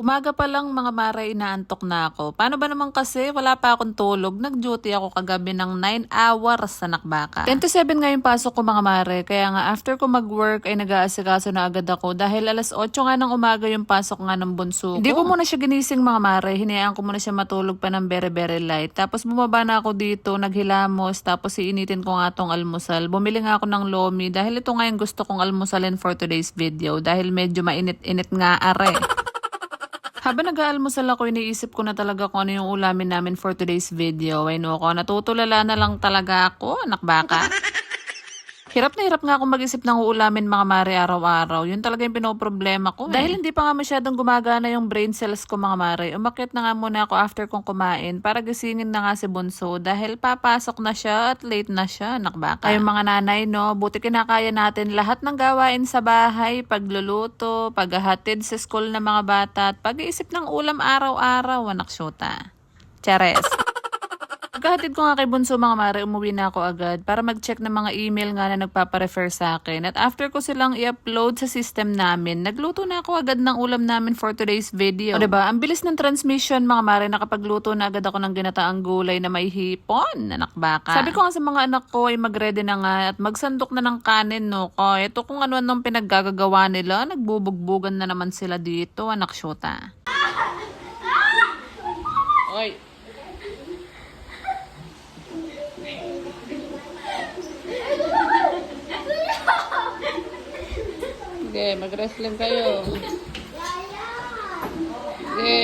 Umaga pa lang mga mare, inaantok na ako. Paano ba naman kasi wala pa akong tulog? Nag-duty ako kagabi ng 9 hours sa Nakbaka. 10 to 7 nga yung pasok ko mga mare. Kaya nga after ko mag-work ay nag-aasikaso na agad ako dahil alas 8 nga ng umaga yung pasok nga ng bunso ko. Hindi ko muna siya ginising mga mare. Hinayaan ko muna siya matulog pa ng very light. Tapos bumaba na ako dito, naghilamos, tapos iinitin ko nga tong almusal. Bumili nga ako ng lomi dahil ito nga yung gusto kong almusalin for today's video dahil medyo mainit-init nga are. Habang nag-aalmusal ako, iniisip ko na talaga kung ano yung ulamin namin for today's video. Ay no ko, natutulala na lang talaga ako, anak baka. Hirap na hirap nga akong mag-isip ng uulamin mga mare araw-araw. Yun talaga yung pinoproblema ko. Dahil hindi pa nga masyadong gumagana yung brain cells ko mga mare. Umakyat na nga muna ako after kong kumain para gisingin na nga si Bunso dahil papasok na siya at late na siya, nakbaka. Ay mga nanay no, buti kinakaya natin lahat ng gawain sa bahay, pagluluto, paghahatid sa school ng mga bata at pag-iisip ng ulam araw-araw, anak syota. Chares. Pagkahatid ko nga kay Bunso mga mare, umuwi na ako agad para mag-check ng mga email nga na nagpaparefer sa akin. At after ko silang i-upload sa system namin, nagluto na ako agad ng ulam namin for today's video. O diba, ang bilis ng transmission mga mare, nakapagluto na agad ako ng ginataang gulay na may hipon, anak baka. Sabi ko nga sa mga anak ko ay mag-ready na nga at magsandok na ng kanin no. Ito kung ano-anong pinaggagawa nila, nagbubugbugan na naman sila dito, anak syota. Oy! Sige, mag-wrestling kayo. Sige.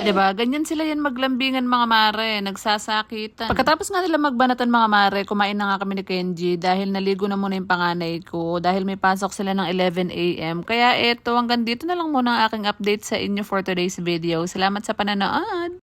Diba, ganyan sila yan maglambingan mga mare, nagsasakitan. Pagkatapos nga nila magbanatan mga mare, kumain na nga kami ni Kenji dahil naligo na muna yung panganay ko dahil may pasok sila ng 11 AM. Kaya eto, hanggang dito na lang muna ang aking update sa inyo for today's video. Salamat sa pananood!